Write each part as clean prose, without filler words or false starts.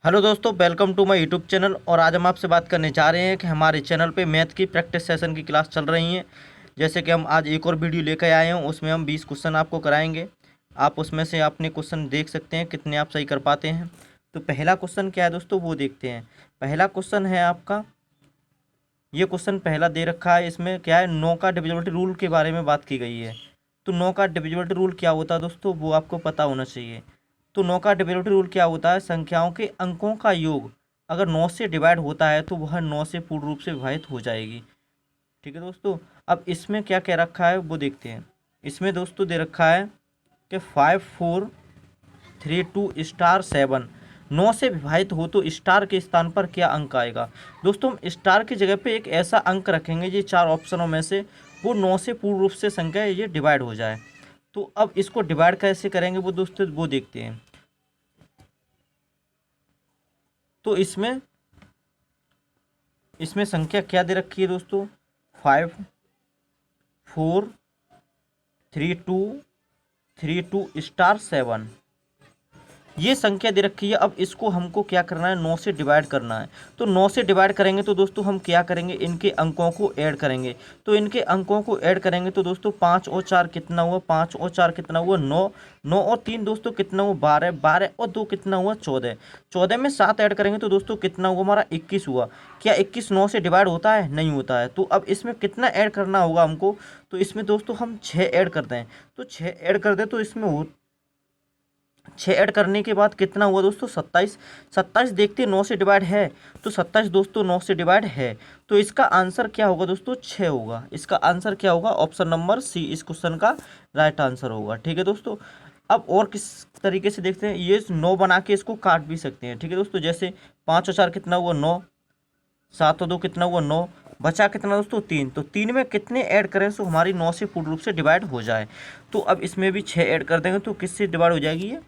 Hello दोस्तों, welcome to my YouTube channel. और आज हम आपसे बात करने जा रहे हैं कि हमारे चैनल पे मैथ की प्रैक्टिस सेशन की क्लास चल रही हैं। जैसे कि हम आज एक और वीडियो लेकर आए हैं, उसमें हम 20 क्वेश्चन आपको कराएंगे। आप उसमें से अपने क्वेश्चन देख सकते हैं कितने आप सही कर पाते हैं। तो पहला क्वेश्चन क्या है दोस्तों, वो देखते हैं। पहला क्वेश्चन है आपका, ये क्वेश्चन पहला दे रखा है। इसमें क्या है, 9 का डिविजिबिलिटी रूल के बारे में बात की गई है। तो 9 का डिविजिबिलिटी रूल क्या होता है दोस्तों, वो आपको पता होना चाहिए। तो 9 का डिविजिबिलिटी रूल क्या होता है, संख्याओं के अंकों का योग अगर 9 से डिवाइड होता है तो वह 9 से पूर्ण रूप से विभाजित हो जाएगी। ठीक है दोस्तों। अब इसमें क्या क्या रखा है वो देखते हैं। इसमें दोस्तों दे रखा है कि 5432*7 9 से विभाजित हो तो स्टार के स्थान पर क्या अंक आएगा। दोस्तों हम स्टार की जगह पे एक ऐसा अंक रखेंगे, ये चार ऑप्शनों में से वो 9 से पूर्ण रूप से संख्या ये डिवाइड हो जाए। तो अब इसको डिवाइड कैसे करेंगे वो दोस्तों वो देखते हैं। तो इसमें इसमें संख्या क्या दे रखी है दोस्तों, 5432*7 ये संख्या दे रखी है। अब इसको हमको क्या करना है, 9 से डिवाइड करना है। तो 9 से डिवाइड करेंगे तो दोस्तों हम क्या करेंगे, इनके अंकों को ऐड करेंगे। तो इनके अंकों को ऐड करेंगे तो दोस्तों 5 और 4 कितना हुआ, 5 और 4 कितना हुआ, 9। 9 और 3 दोस्तों कितना हुआ, 12। 12 और 2 कितना हुआ, 14। 14 में 7 ऐड करेंगे तो दोस्तों कितना हुआ, हमारा 21 हुआ। क्या 21 9 से डिवाइड होता है, नहीं होता है। तो अब इसमें कितना ऐड करना होगा हमको, तो इसमें दोस्तों हम 6 ऐड कर दें। तो 6 ऐड कर दें तो इसमें 6 ऐड करने के बाद कितना हुआ दोस्तों, 27। 27 देखते 9 से डिवाइड है, तो 27 दोस्तों 9 से डिवाइड है। तो इसका आंसर क्या होगा दोस्तों, 6 होगा। इसका आंसर क्या होगा, ऑप्शन नंबर सी इस क्वेश्चन का राइट आंसर होगा। ठीक है दोस्तों। अब और किस तरीके से देखते हैं, ये 9 बना के इसको काट भी सकते हैं। ठीक है दोस्तों, जैसे 5 और 4 कितना हुआ, 9। 7 और 2 कितना हुआ, 9। बचा कितना दोस्तों, 3। तो 3 में कितने ऐड करें सो हमारी 9 से पूर्ण रूप से डिवाइड हो जाए। तो अब इसमें भी 6 ऐड कर देंगे तो किससे डिवाइड हो जाएगी, ये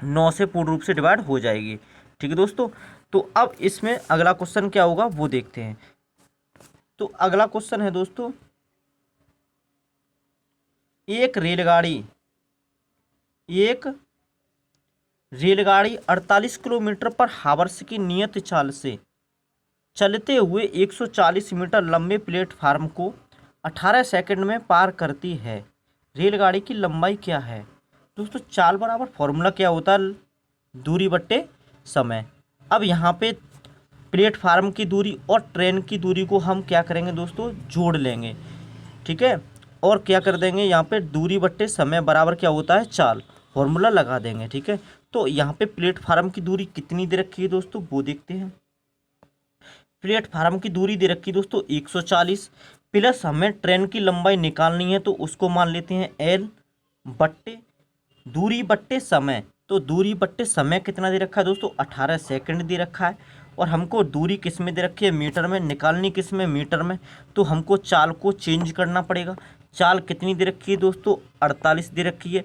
9 से पूर्ण रूप से डिवाइड हो जाएगी। ठीक है दोस्तों। तो अब इसमें अगला क्वेश्चन क्या होगा वो देखते हैं। तो अगला क्वेश्चन है दोस्तों, एक रेलगाड़ी एक रेलगाड़ी 48 किलोमीटर पर हावर्स की नियत चाल से चलते हुए 140 मीटर लंबे प्लेटफार्म को 18 सेकंड में पार करती है। रेलगाड़ी की लंबाई क्या है। दोस्तों चाल बराबर फॉर्मूला क्या होता है, दूरी बट्टे समय। अब यहाँ पे प्लेटफार्म की दूरी और ट्रेन की दूरी को हम क्या करेंगे दोस्तों, जोड़ लेंगे। ठीक है। और क्या कर देंगे, यहाँ पे दूरी बट्टे समय बराबर क्या होता है, चाल। फॉर्मूला लगा देंगे। ठीक है। तो यहाँ पे प्लेटफार्म की दूरी कितनी दे रखी है दोस्तों, वो देखते हैं। प्लेटफार्म की दूरी दे रखी है दोस्तों 140, प्लस हमें ट्रेन की लंबाई निकालनी है तो उसको मान लेते हैं एल बट्टे दूरी बट्टे समय। तो दूरी बट्टे समय कितना दे रखा है दोस्तों, 18 सेकंड दे रखा है। और हमको दूरी किस में दे रखी है, मीटर में। निकालनी किस में, मीटर में। तो हमको चाल को चेंज करना पड़ेगा। चाल कितनी दे रखी है दोस्तों, 48 दे रखी है।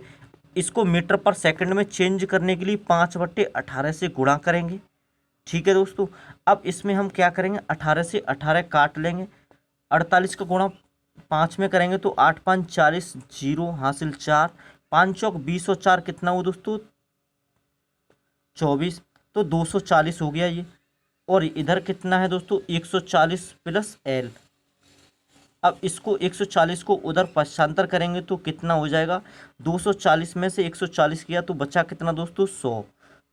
इसको मीटर पर सेकंड में चेंज करने के लिए 5/18 से गुणा करेंगे। ठीक है दोस्तों। अब इसमें हम क्या करेंगे, 18 से 18 काट लेंगे। 48 का गुणा 5 में करेंगे तो 8 5 40, जीरो हासिल 4। 5 चौक 20 और 4 कितना हुआ दोस्तों, 24। तो 240 हो गया ये। और इधर कितना है दोस्तों, 140 प्लस एल। अब इसको 140 को उधर पक्षांतर करेंगे तो कितना हो जाएगा, 240 में से 140 किया तो बचा कितना दोस्तों, 100।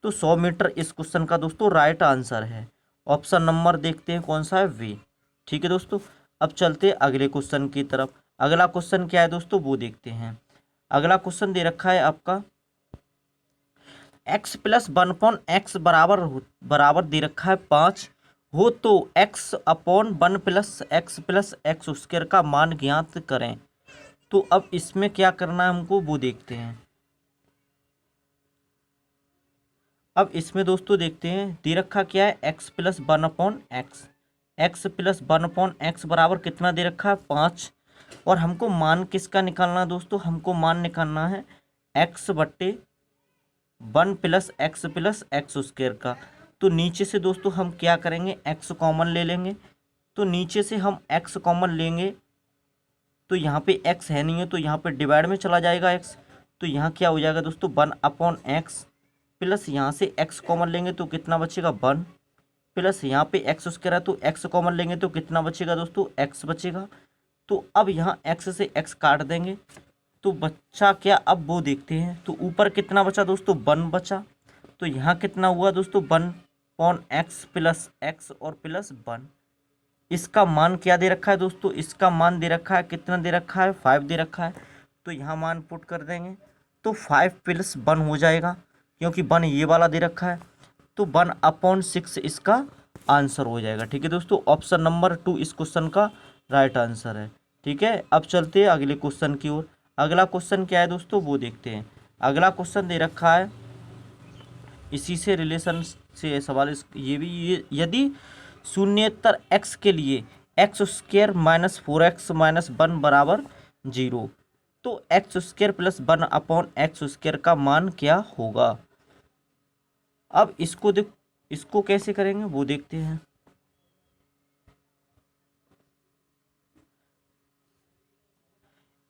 तो 100 मीटर इस क्वेश्चन का दोस्तों राइट आंसर है। ऑप्शन नंबर देखते हैं कौन सा है, वी। ठीक है दोस्तों। अब चलते हैं अगले क्वेश्चन की तरफ। अगला क्वेश्चन क्या है दोस्तों, वो देखते हैं। अगला क्वेश्चन दे रखा है आपका, x प्लस 1/x बराबर दे रखा है 5 हो तो x/1 प्लस x का मान ज्ञात करें। तो अब इसमें क्या करना है हमको वो देखते हैं। अब इसमें दोस्तों देखते हैं, दे रखा क्या है, x+1/x। x+1/x बराबर कितना दे रखा है, 5। और हमको मान किसका निकालना है दोस्तों, हमको मान निकालना है x/1 प्लस x का। तो नीचे से दोस्तों हम क्या करेंगे, x कॉमन ले लेंगे। तो नीचे से हम x कॉमन लेंगे तो यहाँ पे x है नहीं है, तो यहाँ पे डिवाइड में चला जाएगा x। तो यहाँ क्या हो जाएगा दोस्तों, 1/x प्लस यहाँ से x कॉमन लेंगे तो कितना बचेगा 1, प्लस यहाँ पे एक्स स्क्वायर है तो x कॉमन लेंगे तो कितना बचेगा दोस्तों x बचेगा। तो अब यहाँ x से x काट देंगे तो बच्चा क्या, अब वो देखते हैं। तो ऊपर कितना बचा दोस्तों 1 बचा, तो यहाँ कितना हुआ दोस्तों 1/x प्लस x और प्लस 1। इसका मान क्या दे रखा है दोस्तों, इसका मान दे रखा है, कितना दे रखा है 5 दे रखा है। तो यहाँ मान पुट कर देंगे तो 5 प्लस 1 हो जाएगा, क्योंकि 1 ये वाला दे रखा है। तो 1/6 इसका आंसर हो जाएगा। ठीक है दोस्तों, ऑप्शन नंबर 2 इस क्वेश्चन का राइट आंसर है। ठीक है, अब चलते हैं अगले क्वेश्चन की ओर। अगला क्वेश्चन क्या है दोस्तों वो देखते हैं। अगला क्वेश्चन दे रखा है, इसी से रिलेशन से सवाल ये भी, यदि शून्येतर x के लिए x square minus 4x minus 1 बराबर 0, तो एक्स स्क्र प्लस 1/x² का मान क्या होगा। अब इसको कैसे करेंगे वो देखते हैं।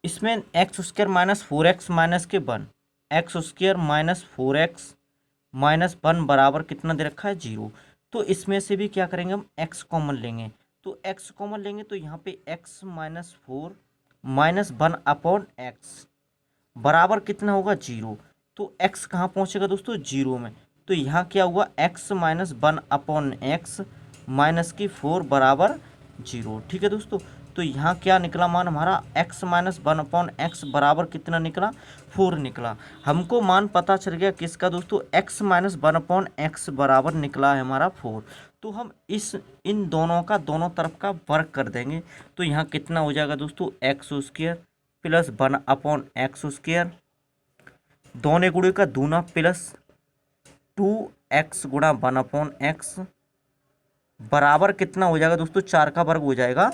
इसमें x² माइनस 4x माइनस के 1, x² माइनस 4x माइनस 1 बराबर कितना दे रखा है 0। तो इसमें से भी क्या करेंगे हम x कॉमन लेंगे, तो x कॉमन लेंगे तो यहाँ पे x माइनस 4 माइनस 1/x बराबर कितना होगा 0। तो x कहाँ पहुँचेगा दोस्तों 0 में, तो यहाँ क्या हुआ x माइनस 1/x माइनस की 4 बराबर 0। ठीक है दोस्तों, तो यहाँ क्या निकला मान हमारा x माइनस 1/x बराबर कितना निकला 4 निकला। हमको मान पता चल गया किसका दोस्तों, x माइनस 1/x बराबर निकला है हमारा 4। तो हम इन दोनों का दोनों तरफ का वर्क कर देंगे। तो यहाँ कितना हो जाएगा दोस्तों x² प्लस 1/x², दोनों गुणे का दूना प्लस 2x गुणा 1/x बराबर कितना हो जाएगा दोस्तों 4 का वर्ग हो जाएगा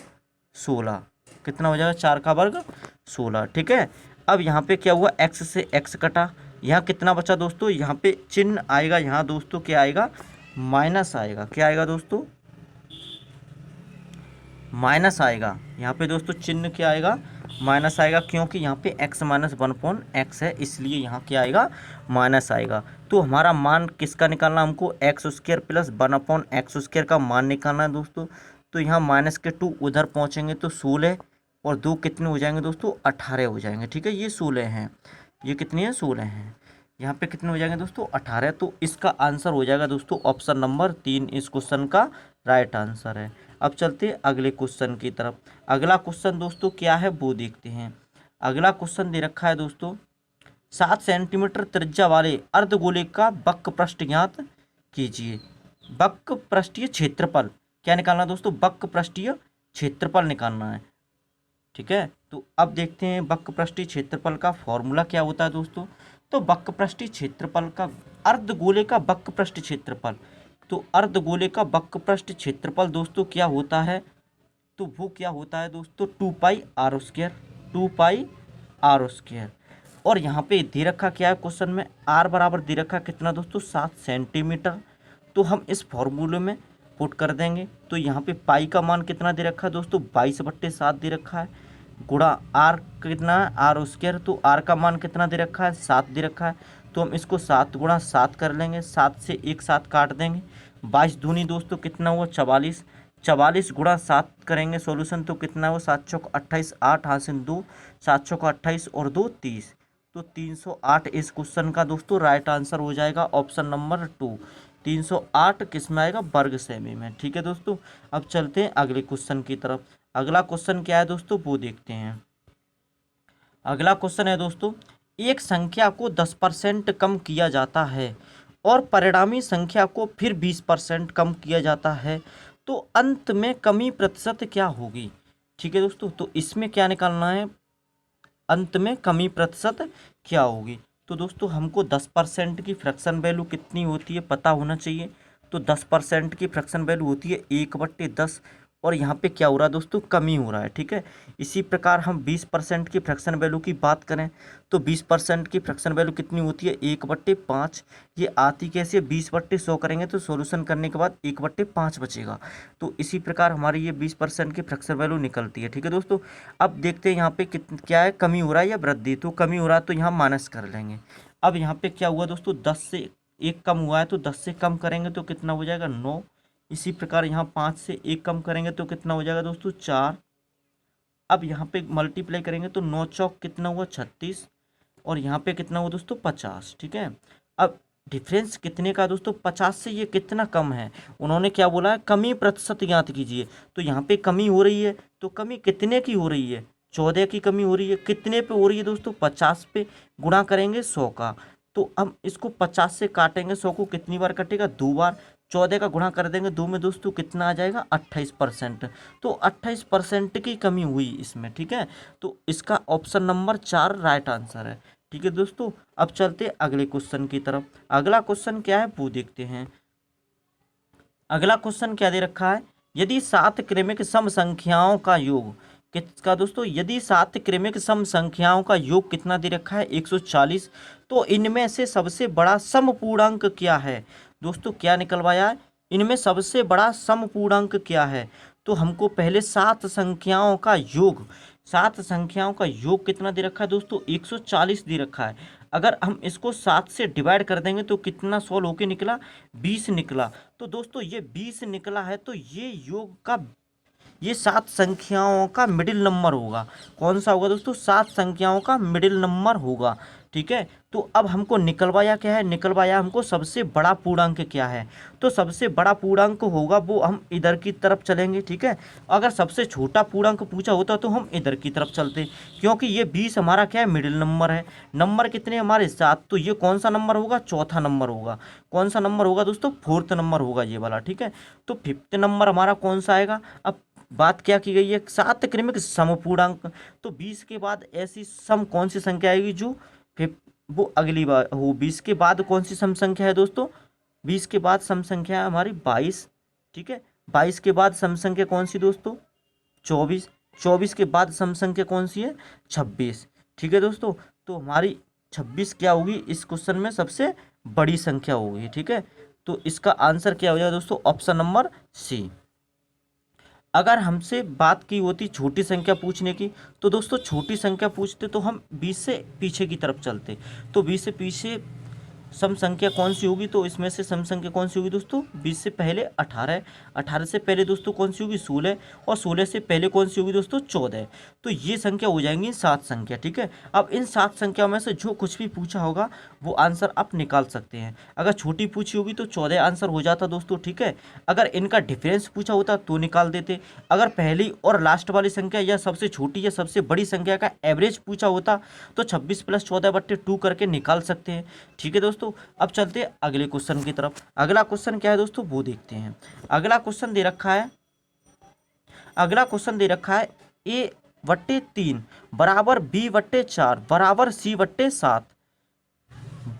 16। कितना हो जाएगा 4 का वर्ग 16। ठीक है, अब यहाँ पे क्या हुआ x से x कटा, यहाँ कितना बचा दोस्तों, यहाँ पे चिन्ह आएगा, यहाँ दोस्तों क्या आएगा माइनस आएगा। क्या आएगा दोस्तों माइनस आएगा। यहाँ पे दोस्तों चिन्ह क्या आएगा माइनस आएगा, क्योंकि यहाँ पे x माइनस 1/x है, इसलिए यहाँ क्या आएगा माइनस आएगा। तो हमारा मान किसका निकालना, हमको x² प्लस 1/x² का मान निकालना है दोस्तों। तो यहाँ माइनस के 2 उधर पहुँचेंगे तो 16 और 2 कितने हो जाएंगे दोस्तों 18 हो जाएंगे। ठीक है, ये 16 हैं, ये कितनी है 16 हैं, यहाँ पे कितने हो जाएंगे दोस्तों 18। तो इसका आंसर हो जाएगा दोस्तों ऑप्शन नंबर 3 इस क्वेश्चन का राइट आंसर है। अब चलते हैं अगले क्वेश्चन की तरफ। अगला क्वेश्चन दोस्तों क्या है वो देखते हैं। अगला क्वेश्चन दे रखा है दोस्तों 7 सेंटीमीटर त्रिज्या वाले अर्धगोले का वक्र पृष्ठ ज्ञात कीजिए। वक्र पृष्ठीय क्षेत्रफल क्या निकालना है दोस्तों, वक्र पृष्ठीय क्षेत्रफल निकालना है। ठीक है, तो अब देखते हैं वक्र पृष्ठीय क्षेत्रफल का फॉर्मूला क्या होता है दोस्तों। तो वक्र पृष्ठीय क्षेत्रफल का, अर्धगोले का वक्र पृष्ठ क्षेत्रफल, तो अर्धगोले का वक्र पृष्ठ क्षेत्रफल दोस्तों क्या होता है, तो वो क्या होता है दोस्तों 2πr², 2πr²। और यहाँ पे दे रखा क्या है क्वेश्चन में, r बराबर दे रखा कितना दोस्तों 7 सेंटीमीटर। तो हम इस फॉर्मूले में पुट कर देंगे। तो यहाँ पे पाई का मान कितना दे रखा है दोस्तों 22/7 दे रखा है, गुणा r कितना है r², तो r का मान कितना दे रखा है 7 दे रखा है। तो हम इसको 7 गुणा 7 कर लेंगे, 7 से एक 7 काट देंगे, 22 दूनी दोस्तों कितना हुआ 44, 44 गुणा 7 करेंगे सॉल्यूशन तो कितना हुआ 7 चौक 28, 8 हासिल 2, 7 चौक 28 और 2 30, तो 308 इस क्वेश्चन का दोस्तों राइट आंसर हो जाएगा ऑप्शन नंबर 2। 308 किस में आएगा वर्ग सेमी में। ठीक है दोस्तों, अब चलते हैं अगले क्वेश्चन की तरफ। अगला क्वेश्चन क्या है दोस्तों वो देखते हैं। अगला क्वेश्चन है दोस्तों, एक संख्या को 10% कम किया जाता है और परिणामी संख्या को फिर 20% कम किया जाता है, तो अंत में कमी प्रतिशत क्या होगी। ठीक है दोस्तों, तो इसमें क्या निकालना है, अंत में कमी प्रतिशत क्या होगी। तो दोस्तों हमको 10% की फ्रैक्शन वैल्यू कितनी होती है पता होना चाहिए। तो 10% की फ्रैक्शन वैल्यू होती है 1/10, और यहाँ पे क्या हो रहा है दोस्तों कमी हो रहा है। ठीक है, इसी प्रकार हम 20% की फ्रैक्शन वैल्यू की बात करें तो 20% की फ्रैक्शन वैल्यू कितनी होती है 1/5। ये आती कैसे 20/100 करेंगे तो सॉल्यूशन करने के बाद 1/5 बचेगा। तो इसी प्रकार हमारी ये 20% की फ्रैक्शन वैल्यू निकलती है। ठीक है दोस्तों, अब देखते हैं यहाँ पे क्या है, कमी हो रहा है या वृद्धि। तो कमी हो रहा है तो यहाँ माइनस कर लेंगे। अब यहाँ पे क्या हुआ दोस्तों 10 से 1 कम हुआ है तो 10 से कम करेंगे तो कितना हो जाएगा 9। इसी प्रकार यहाँ 5 से 1 कम करेंगे तो कितना हो जाएगा दोस्तों 4। अब यहाँ पे मल्टीप्लाई करेंगे तो 9 चौक कितना हुआ 36 और यहाँ पे कितना हुआ दोस्तों 50। ठीक है, अब डिफरेंस कितने का दोस्तों 50 से ये कितना कम है, उन्होंने क्या बोला है कमी प्रतिशत ज्ञात कीजिए। तो यहाँ पे कमी हो रही है, तो कमी कितने की हो रही है 14 की कमी हो रही है। कितने पे हो रही है दोस्तों 50 पे, गुणा करेंगे 100 का। तो हम इसको 50 से काटेंगे 100 को कितनी बार कटेगा 2 बार। 14 का गुणा कर देंगे 2 में दोस्तों कितना आ जाएगा 28%। तो 28% की कमी हुई इसमें। ठीक है, तो इसका ऑप्शन नंबर 4 राइट आंसर है। ठीक है दोस्तों, अब चलते अगले क्वेश्चन की तरफ। अगला क्वेश्चन क्या है वो देखते हैं। अगला क्वेश्चन क्या दे रखा है, यदि 7 क्रमिक सम संख्याओं का योग किसका दोस्तों, यदि 7 क्रमिक सम संख्याओं का योग कितना दे रखा है 140, तो इनमें से सबसे बड़ा समपूर्णांक क्या है। दोस्तों क्या निकलवाया है, इनमें सबसे बड़ा समपूर्णांक क्या है। तो हमको पहले 7 संख्याओं का योग, 7 संख्याओं का योग कितना दे रखा है दोस्तों 140 दे रखा है। अगर हम इसको 7 से डिवाइड कर देंगे तो कितना सॉल्व होके निकला 20 निकला। तो दोस्तों ये 20 निकला है, तो ये योग का, ये 7 संख्याओं का मिडिल नंबर होगा। कौन सा होगा दोस्तों 7 संख्याओं का मिडिल नंबर होगा। ठीक है, तो अब हमको निकलवाया क्या है, निकलवाया हमको सबसे बड़ा पूर्णांक क्या है। तो सबसे बड़ा पूर्णांक होगा वो हम इधर की तरफ चलेंगे। ठीक है, अगर सबसे छोटा पूर्णांक पूछा होता तो हम इधर की तरफ चलते, क्योंकि ये 20 हमारा क्या है मिडिल नंबर है। नंबर कितने हमारे 7, तो ये कौन सा नंबर होगा चौथा नंबर होगा। कौन सा नंबर होगा दोस्तों 4th नंबर होगा ये वाला। ठीक है, तो 5th नंबर हमारा कौन सा आएगा। अब बात क्या की गई है 7 क्रमिक समपूर्णांक, तो 20 के बाद ऐसी सम कौन सी संख्या आएगी जो फिर वो अगली बार हो। 20 के बाद कौन सी सम संख्या है दोस्तों, 20 के बाद सम संख्या है हमारी 22। ठीक है, 22 के बाद सम संख्या कौन सी दोस्तों 24। 24 के बाद सम संख्या कौन सी है 26। ठीक है दोस्तों, तो हमारी 26 क्या होगी इस क्वेश्चन में सबसे बड़ी संख्या होगी। ठीक है, तो इसका आंसर क्या हो जाएगा दोस्तों ऑप्शन नंबर सी। अगर हमसे बात की होती छोटी संख्या पूछने की, तो दोस्तों छोटी संख्या पूछते तो हम 20 से पीछे की तरफ चलते। तो 20 से पीछे सम संख्या कौन सी होगी, तो इसमें से सम संख्या कौन सी होगी दोस्तों 20 से पहले 18, 18 से पहले दोस्तों कौन सी होगी 16 और 16 से पहले कौन सी होगी दोस्तों 14। तो ये संख्या हो जाएंगी 7 संख्या। ठीक है, अब इन 7 संख्याओं में से जो कुछ भी पूछा होगा वो आंसर आप निकाल सकते हैं। अगर छोटी पूछी होगी तो 14 आंसर हो जाता दोस्तों। ठीक है, अगर इनका डिफरेंस पूछा होता तो निकाल देते। अगर पहली और लास्ट वाली संख्या या सबसे छोटी या सबसे बड़ी संख्या का एवरेज पूछा होता तो 26 + 14/2 करके निकाल सकते हैं। ठीक है दोस्तों, अब चलते हैं अगले क्वेश्चन की तरफ। अगला क्वेश्चन क्या है दोस्तों वो देखते हैं। अगला क्वेश्चन दे रखा है, अगला क्वेश्चन दे रखा है a/3 बराबर b/4 बराबर c/7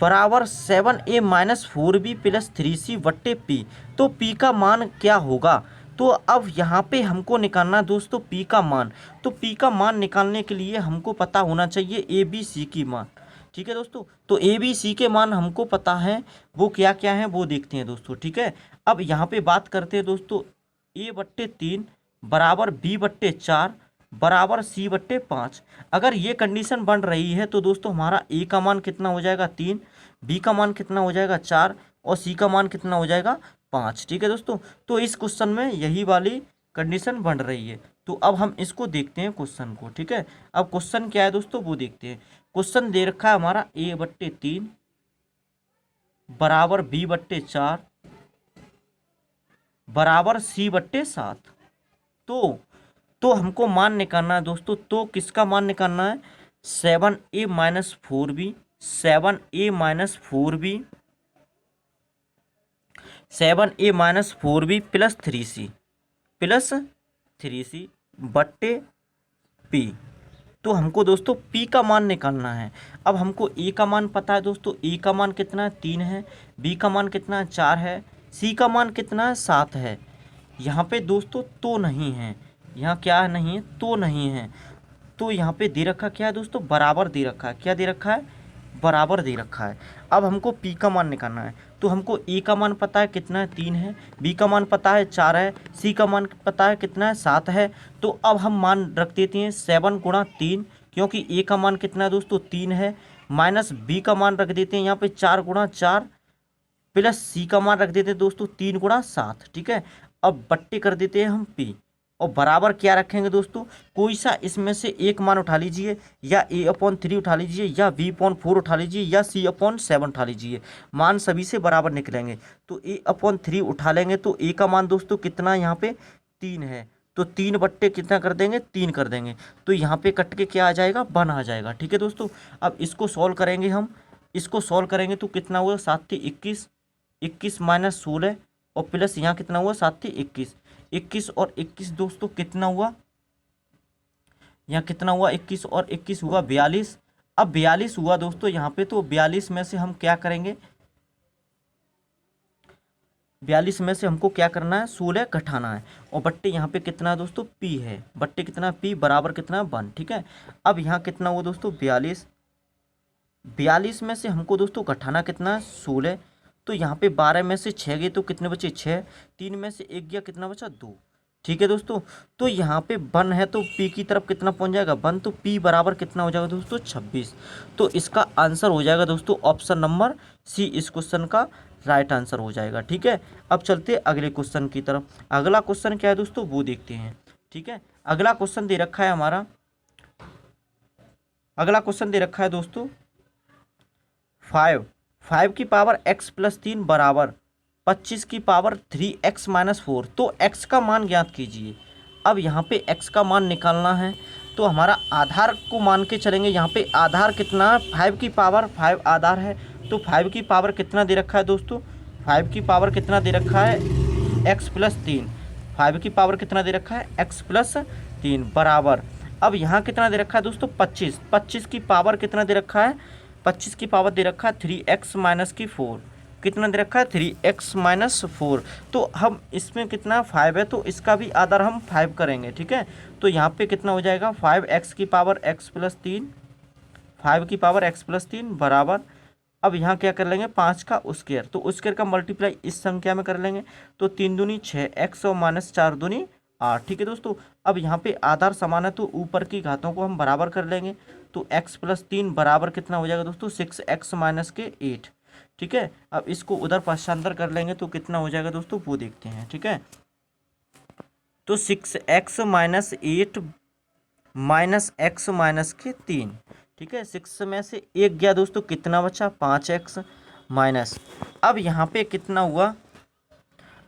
बराबर 7a-4b + 3c/p। तो p का मान क्या होगा। तो अब यहाँ पे हमको निकालना दोस्तों p का मान। तो p का मान निकालने के लिए हमको पता होना चाहिए a b c की मान। ठीक है दोस्तों, तो ए बी सी के मान हमको पता है, वो क्या क्या है वो देखते हैं दोस्तों। ठीक है, अब यहाँ पे बात करते हैं दोस्तों a/3 बराबर b/4 बराबर c/5। अगर ये कंडीशन बन रही है तो दोस्तों हमारा a का मान कितना हो जाएगा 3, b का मान कितना हो जाएगा 4 और c का मान कितना हो जाएगा 5। ठीक है दोस्तों, तो इस क्वेश्चन में यही वाली कंडीशन बन रही है। तो अब हम इसको देखते हैं क्वेश्चन को। ठीक है, अब क्वेश्चन क्या है दोस्तों वो देखते हैं। क्वेश्चन दे रखा है हमारा a/3 बराबर b/4 बराबर c/7। तो हमको मान निकालना है दोस्तों। तो किसका मान निकालना है 7a-4b 7a-4b 7a-4b + 3c बट्टे p। तो हमको दोस्तों p का मान निकालना है। अब हमको a का मान पता है दोस्तों, a का मान कितना है 3 है, b का मान कितना है 4 है, c का मान कितना है 7 है। यहाँ पे दोस्तों तो नहीं है, यहाँ क्या नहीं है तो नहीं है। तो यहाँ पे दे रखा क्या है दोस्तों बराबर दे रखा है। क्या दे रखा है बराबर दे रखा है। अब हमको p का मान निकालना है। तो हमको a का मान पता है कितना है 3 है, b का मान पता है 4 है, c का मान पता है कितना है 7 है। तो अब हम मान रख देते हैं 7 × 3, क्योंकि a का मान कितना है दोस्तों 3 है, माइनस b का मान रख देते हैं यहाँ पे 4 × 4 प्लस सी का मान रख देते हैं दोस्तों 3 × 7, ठीक है। अब बट्टे कर देते हैं हम पी, और बराबर क्या रखेंगे दोस्तों, कोई सा इसमें से एक मान उठा लीजिए, या a/3 उठा लीजिए, या v/4 उठा लीजिए, या c/7 उठा लीजिए। मान सभी से बराबर निकलेंगे। तो a/3 उठा लेंगे तो a का मान दोस्तों कितना यहाँ पे 3 है, तो 3 बट्टे कितना कर देंगे, 3 कर देंगे। तो यहाँ पे कट के क्या आ जाएगा, 1 आ जाएगा, ठीक है दोस्तों। अब इसको सॉल्व करेंगे हम, इसको सॉल्व करेंगे तो कितना हुआ, 7×3 = 21, 21 - 16, और प्लस यहाँ कितना हुआ, 7×3 = 21, 21 और 21 दोस्तों कितना हुआ, यहाँ कितना हुआ, 21 और 21 हुआ 42। अब 42 हुआ दोस्तों यहाँ पे, तो 42 में से हम क्या करेंगे, 42 में से हमको क्या करना है, 16 घटाना है, और बट्टे यहाँ पे कितना है दोस्तों, पी है, बट्टे कितना, पी बराबर कितना, 1, ठीक है। अब यहाँ कितना हुआ दोस्तों, 42, 42 में से हमको दोस्तों घटाना कितना है, 16। तो यहाँ पे 12 में से 6 गए तो कितने बचे, 6, 3 में से 1 गया, कितना बचा, 2, ठीक है दोस्तों। तो यहाँ पे 1 है तो पी की तरफ कितना पहुँच जाएगा, 1, तो पी बराबर कितना हो जाएगा दोस्तों, 26। तो इसका आंसर हो जाएगा दोस्तों ऑप्शन नंबर सी, इस क्वेश्चन का राइट आंसर हो जाएगा, ठीक है। अब चलते हैं अगले क्वेश्चन की तरफ। अगला क्वेश्चन क्या है दोस्तों, वो देखते हैं, ठीक है। अगला क्वेश्चन दे रखा है हमारा, अगला क्वेश्चन दे रखा है दोस्तों 5 की पावर x+3 बराबर 25 की पावर 3x-4। तो x का मान ज्ञात कीजिए। अब यहाँ पे x का मान निकालना है, तो हमारा आधार को मान के चलेंगे। यहाँ पे आधार कितना है, 5 की पावर 5 आधार है, तो 5 की पावर कितना दे रखा है दोस्तों, 5 की पावर कितना दे रखा है, x+3, 5 की पावर कितना दे रखा है, x+3 बराबर। अब यहाँ कितना दे रखा है दोस्तों, 25, 25 की पावर कितना दे रखा है, 25 की पावर दे रखा है 3x-4, कितना दे रखा है, 3x-4। तो हम इसमें कितना 5 है, तो इसका भी आधार हम 5 करेंगे, ठीक है। तो यहाँ पे कितना हो जाएगा, 5x की पावर x+3, 5 की पावर x+3 बराबर। अब यहाँ क्या कर लेंगे, 5 का स्क्वायर, तो स्क्वायर का मल्टीप्लाई इस संख्या में कर लेंगे, तो 3 दूनी 6, x और -4 दूनी 8, ठीक है दोस्तों। अब यहाँ पे आधार समान है तो ऊपर की घातों को हम बराबर कर लेंगे, तो x+3 बराबर कितना हो जाएगा दोस्तों, 6x-8, ठीक है। अब इसको उधर पाशांतर कर लेंगे तो कितना हो जाएगा दोस्तों, वो देखते हैं, ठीक है। तो 6x-8 -x-3, ठीक है। 6 में से 1 गया दोस्तों, कितना बचा, 5x माइनस। अब यहाँ पे कितना हुआ,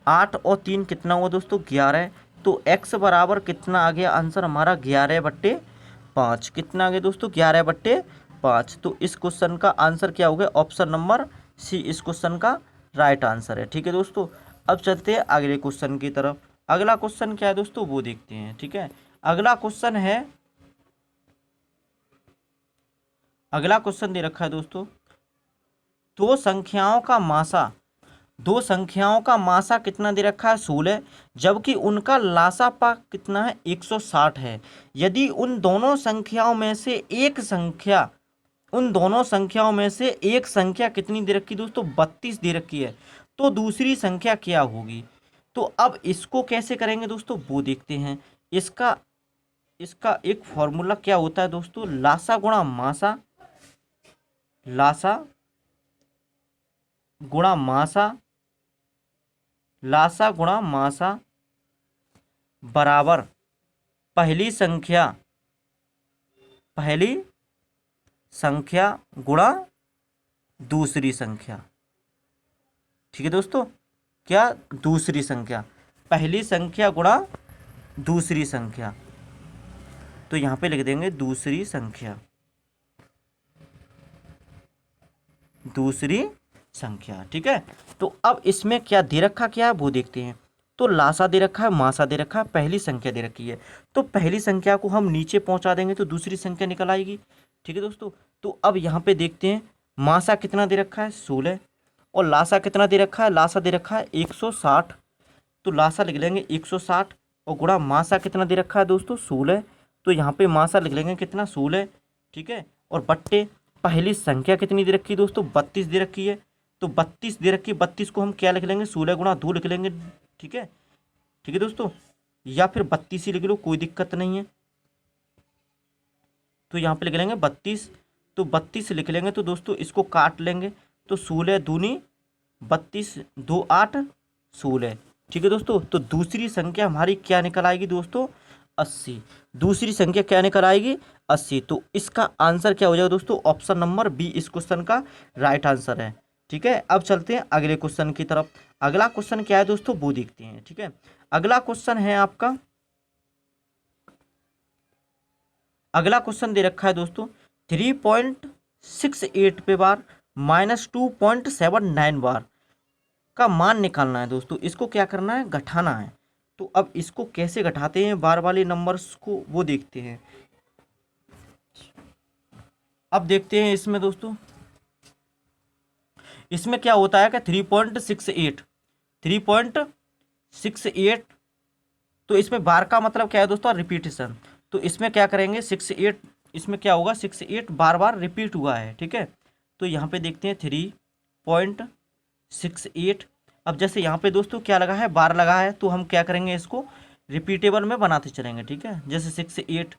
8 और 3 कितना हुआ दोस्तों, 11। तो x बराबर कितना आ गया, आंसर हमारा 11/5, कितना आ गया दोस्तों, 11/5। तो इस क्वेश्चन का आंसर क्या हो गया, ऑप्शन नंबर सी इस क्वेश्चन का राइट आंसर है, ठीक है दोस्तों। अब चलते हैं अगले क्वेश्चन की तरफ। अगला क्वेश्चन क्या है दोस्तों, वो देखते हैं, ठीक है। अगला क्वेश्चन है, अगला क्वेश्चन दे रखा है दोस्तों, दो संख्याओं का मासा, दो संख्याओं का मासा कितना दे रखा है, 16, जबकि उनका लासापा कितना है, 160 है। यदि उन दोनों संख्याओं में से एक संख्या, उन दोनों संख्याओं में से एक संख्या कितनी दे रखी दोस्तों, 32 दे रखी है, तो दूसरी संख्या क्या होगी। तो अब इसको कैसे करेंगे दोस्तों, वो देखते हैं। इसका इसका एक फॉर्मूला क्या होता है दोस्तों, लासा गुणा मासा, लासा गुणा मासा, लासा गुणा मासा बराबर पहली संख्या, पहली संख्या गुणा दूसरी संख्या, ठीक है दोस्तों। क्या, दूसरी संख्या, पहली संख्या गुणा दूसरी संख्या, तो यहाँ पे लिख देंगे दूसरी संख्या, दूसरी संख्या, ठीक है। तो अब इसमें क्या दे रखा, क्या है वो देखते हैं। तो लासा दे रखा है, मासा दे रखा है, पहली संख्या दे रखी है, तो पहली संख्या को हम नीचे पहुंचा देंगे तो दूसरी संख्या निकल आएगी, ठीक है दोस्तों। तो अब यहाँ पे देखते हैं, मासा कितना दे रखा है, 16, और लासा कितना दे रखा है, लासा दे रखा है 160, तो लासा लिख लेंगे 160, और गुणा मासा कितना दे रखा है दोस्तों, 16, तो यहाँ पे मासा लिख लेंगे कितना, 16, ठीक है। और बट्टे पहली संख्या कितनी दे रखी है दोस्तों, 32 दे रखी है, तो 32 दे रखी है, 32 को हम क्या लिख लेंगे, 16 गुणा 2 लिख लेंगे, ठीक है, ठीक है दोस्तों। या फिर 32 ही लिख लो, कोई दिक्कत नहीं है। तो यहाँ पे लिख लेंगे 32, तो 32 लिख लेंगे, तो दोस्तों इसको काट लेंगे, तो 16 दूनी 32 2 8 16। ठीक है दोस्तों, तो दूसरी संख्या हमारी क्या निकल आएगी दोस्तों? 80। दूसरी संख्या क्या निकल आएगी? 80। तो इसका आंसर क्या हो जाएगा दोस्तों? ऑप्शन नंबर बी इस क्वेश्चन का राइट आंसर है। ठीक है, अब चलते हैं अगले क्वेश्चन की तरफ। अगला क्वेश्चन क्या है दोस्तों, वो देखते हैं। ठीक है, अगला क्वेश्चन है आपका, अगला क्वेश्चन दे रखा है दोस्तों 3.68 पे बार -2.79 बार का मान निकालना है दोस्तों। इसको क्या करना है? घटाना है। तो अब इसको कैसे घटाते हैं बार वाले नंबर्स को, वो देखते हैं। अब देखते हैं इसमें दोस्तों, इसमें क्या होता है कि 3.68 तो इसमें बार का मतलब क्या है दोस्तों? रिपीटेशन। तो इसमें क्या करेंगे? 68, इसमें क्या होगा? 68 बार बार रिपीट हुआ है। ठीक है, तो यहाँ पे देखते हैं 3.68। अब जैसे यहाँ पे दोस्तों क्या लगा है? बार लगा है, तो हम क्या करेंगे? इसको रिपीटेबल में बनाते चलेंगे। ठीक है, जैसे 68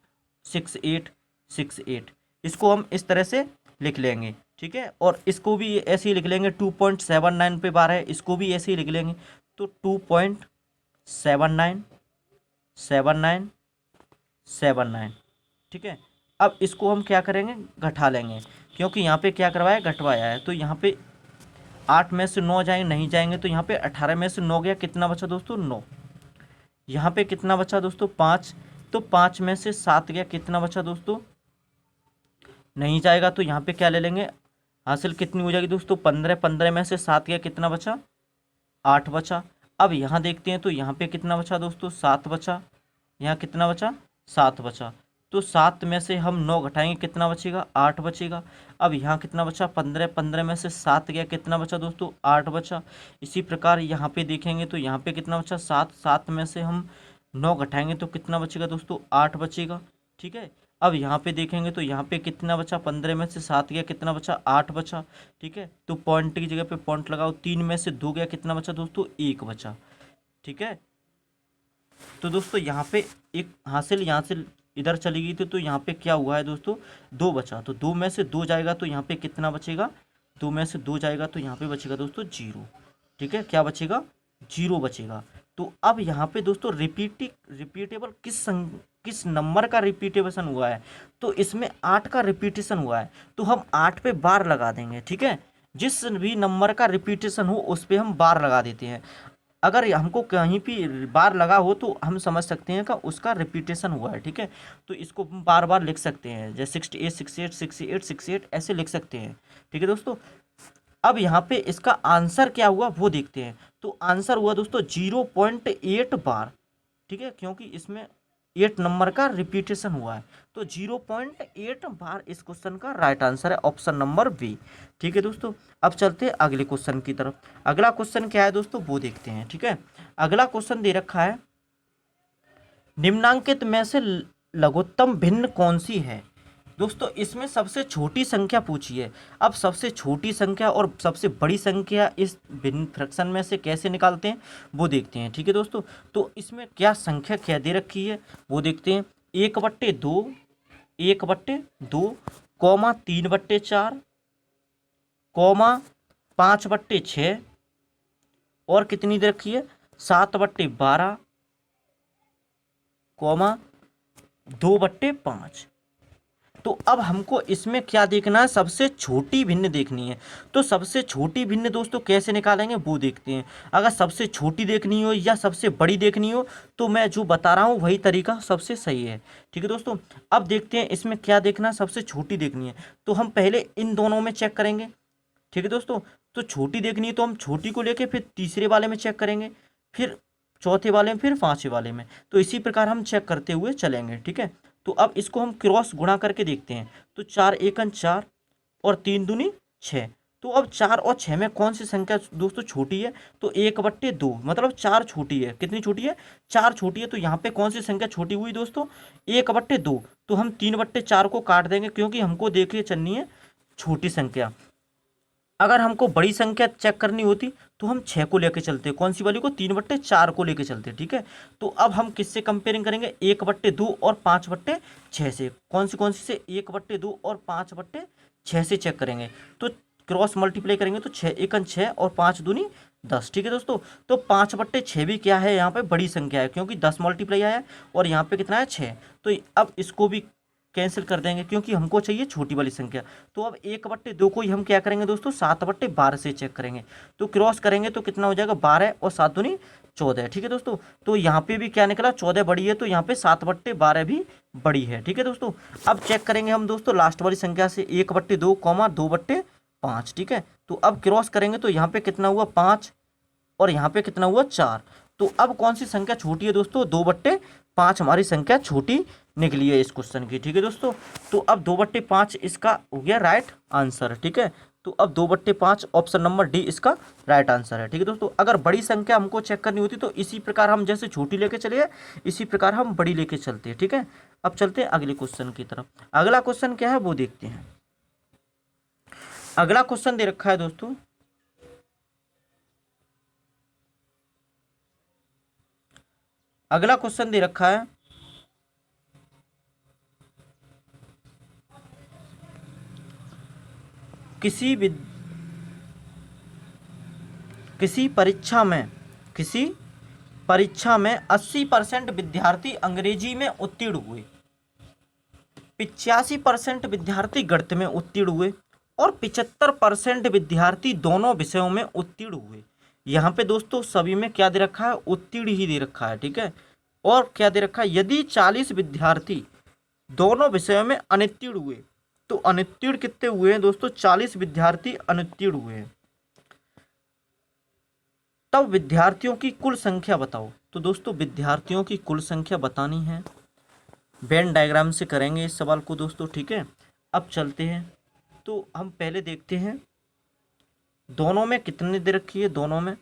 68 68, इसको हम इस तरह से लिख लेंगे। ठीक है, और इसको भी ऐसे ही लिख लेंगे। 2.79 पे बार है, इसको भी ऐसे ही लिख लेंगे। तो 2.79 79 79। ठीक है, अब इसको हम क्या करेंगे? घटा लेंगे, क्योंकि यहाँ पे क्या करवाया? घटवाया है। तो यहाँ पे 8 में से 9 जाएंगे, नहीं जाएंगे, तो यहाँ पे 18 में से 9 गया, कितना बचा दोस्तों? 9। यहाँ पे कितना बचा दोस्तों? 5। तो 5 में से 7 गया, कितना बचा दोस्तों? नहीं जाएगा, तो यहाँ पे क्या ले लेंगे? हासिल कितनी हो जाएगी दोस्तों? 15। 15 में से 7 गया, कितना बचा? 8 बचा। अब यहाँ देखते हैं, तो यहाँ पे कितना बचा दोस्तों? 7 बचा। यहाँ कितना बचा? 7 बचा। तो 7 में से हम 9 घटाएंगे, कितना बचेगा? 8 बचेगा। अब यहाँ कितना बचा? 15। 15 में से 7 गया, कितना बचा दोस्तों? 8 बचा। इसी प्रकार यहाँ पे देखेंगे, तो यहाँ पे कितना बचा? 7। 7 में से हम 9 घटाएंगे, तो कितना बचेगा दोस्तों? 8 बचेगा। ठीक है, अब यहाँ पे देखेंगे, तो यहाँ पे कितना बचा? 15 में से 7 गया, कितना बचा? 8 बचा। ठीक है, तो पॉइंट की जगह पे पॉइंट लगाओ। 3 में से 2 गया, कितना बचा दोस्तों? 1 बचा। ठीक है, तो दोस्तों यहाँ पे एक हासिल यहाँ से इधर चली गई थी, तो यहाँ पे क्या हुआ है दोस्तों? 2 बचा। तो 2 में से 2 जाएगा, तो यहाँ पे कितना बचेगा? 2 में से 2 जाएगा, तो यहाँ पे बचेगा दोस्तों 0। ठीक है, क्या बचेगा? 0 बचेगा। तो अब यहाँ पे दोस्तों रिपीटेबल किस नंबर का रिपीटेशन हुआ है? तो इसमें 8 का रिपीटेशन हुआ है, तो हम 8 पे बार लगा देंगे। ठीक है, जिस भी नंबर का रिपीटेशन हो उस पे हम बार लगा देते हैं। अगर हमको कहीं भी बार लगा हो, तो हम समझ सकते हैं कि उसका रिपीटेशन हुआ है। ठीक है, तो इसको हम बार बार लिख सकते हैं, जैसे 68 68 68 68 ऐसे लिख सकते हैं। ठीक है दोस्तों, अब यहाँ पे इसका आंसर क्या हुआ वो देखते हैं। तो आंसर हुआ दोस्तों 0.8 बार। ठीक है, क्योंकि इसमें 8 नंबर का रिपीटेशन हुआ है, तो 0.8 बार इस क्वेश्चन का राइट आंसर है, ऑप्शन नंबर बी। ठीक है दोस्तों, अब चलते हैं अगले क्वेश्चन की तरफ। अगला क्वेश्चन क्या है दोस्तों, वो देखते हैं। ठीक है, अगला क्वेश्चन दे रखा है निम्नांकित में से लघुत्तम भिन्न कौन सी है? दोस्तों इसमें सबसे छोटी संख्या पूछी है। अब सबसे छोटी संख्या और सबसे बड़ी संख्या इस भिन्न फ्रैक्शन में से कैसे निकालते हैं वो देखते हैं। ठीक है दोस्तों, तो इसमें क्या संख्या क्या दे रखी है वो देखते हैं। 1/2, 1/2, कॉमा 3/4, कॉमा 5/6, और कितनी दे रखी है? 7/12, कॉमा 2/5। तो अब हमको इसमें क्या देखना है? सबसे छोटी भिन्न देखनी है। तो सबसे छोटी भिन्न दोस्तों कैसे निकालेंगे वो देखते हैं। अगर सबसे छोटी देखनी हो या सबसे बड़ी देखनी हो, तो मैं जो बता रहा हूँ वही तरीका सबसे सही है। ठीक है दोस्तों, अब देखते हैं इसमें क्या देखना है। सबसे छोटी देखनी है, तो हम पहले इन दोनों में चेक करेंगे। ठीक है दोस्तों, तो छोटी देखनी है तो हम छोटी को लेके फिर तीसरे वाले में चेक करेंगे, फिर चौथे वाले में, फिर पांचवें वाले में। तो इसी प्रकार हम चेक करते हुए चलेंगे। ठीक है, तो अब इसको हम क्रॉस गुणा करके देखते हैं। तो 4 एकन 4 और 3 दूनी 6। तो अब 4 और 6 में कौन सी संख्या दोस्तों छोटी है? तो 1/2, मतलब 4 छोटी है। कितनी छोटी है? 4 छोटी है। तो यहाँ पे कौन सी संख्या छोटी हुई दोस्तों? 1/2। तो हम 3/4 को काट देंगे, क्योंकि हमको देखिए चलनी है छोटी संख्या। अगर हमको बड़ी संख्या चेक करनी होती तो हम 6 को लेके चलते। कौन सी वाली को? 3/4 को लेके चलते। ठीक है, तो अब हम किससे कंपेयरिंग करेंगे? 1/2 और 5/6 से। कौन सी से? 1/2 और 5/6 से चेक करेंगे। तो क्रॉस मल्टीप्लाई करेंगे तो 6 × 1 = 6 और 5 दूनी 10। ठीक है दोस्तों, तो 5/6 भी क्या है, यहाँ पे बड़ी संख्या है क्योंकि 10 मल्टीप्लाई आया है और यहाँ पे कितना है 6। तो अब इसको भी कैंसिल कर देंगे क्योंकि हमको चाहिए छोटी वाली संख्या। तो अब 1/2 को ही हम क्या करेंगे दोस्तों, 7/12 से चेक करेंगे। तो क्रॉस करेंगे तो कितना हो जाएगा, 12 और 7 दूनी 14। ठीक है दोस्तों, तो यहाँ पे भी क्या निकला, 14 बड़ी है, तो यहाँ पे 7/12 भी बड़ी है। ठीक है दोस्तों, अब चेक करेंगे हम दोस्तों लास्ट वाली संख्या से, 1/2, 2/5। ठीक है, तो अब क्रॉस करेंगे तो यहाँ पे कितना हुआ 5 और यहाँ पे कितना हुआ 4। तो अब कौन सी संख्या छोटी है दोस्तों, 2/5 हमारी संख्या छोटी निकली है इस क्वेश्चन की। ठीक है दोस्तों, तो अब 2/5 इसका हो गया राइट आंसर। ठीक है, तो अब 2/5 ऑप्शन नंबर डी इसका राइट आंसर है। ठीक है दोस्तों, अगर बड़ी संख्या हमको चेक करनी होती तो इसी प्रकार हम जैसे छोटी लेके चले गए, इसी प्रकार हम बड़ी लेके चलते हैं। ठीक है, अब चलते हैं अगले क्वेश्चन की तरफ। अगला क्वेश्चन क्या है वो देखते हैं। अगला क्वेश्चन दे रखा है दोस्तों, अगला क्वेश्चन दे रखा है किसी किसी परीक्षा में 80% विद्यार्थी अंग्रेजी में उत्तीर्ण हुए, 85% विद्यार्थी गणित में उत्तीर्ण हुए और 75% विद्यार्थी दोनों विषयों में उत्तीर्ण हुए। यहाँ पे दोस्तों सभी में क्या दे रखा है, उत्तीर्ण ही दे रखा है। ठीक है, और क्या दे रखा है, यदि 40 विद्यार्थी दोनों विषयों में अनुत्तीर्ण हुए, तो अनुत्तीर्ण कितने हुए हैं दोस्तों, 40 विद्यार्थी अनुत्तीर्ण हुए हैं, तब विद्यार्थियों की कुल संख्या बताओ। तो दोस्तों विद्यार्थियों की कुल संख्या बतानी है, वेन डायग्राम से करेंगे इस सवाल को दोस्तों। ठीक है, अब चलते हैं, तो हम पहले देखते हैं दोनों में कितने दे रखी है, दोनों में,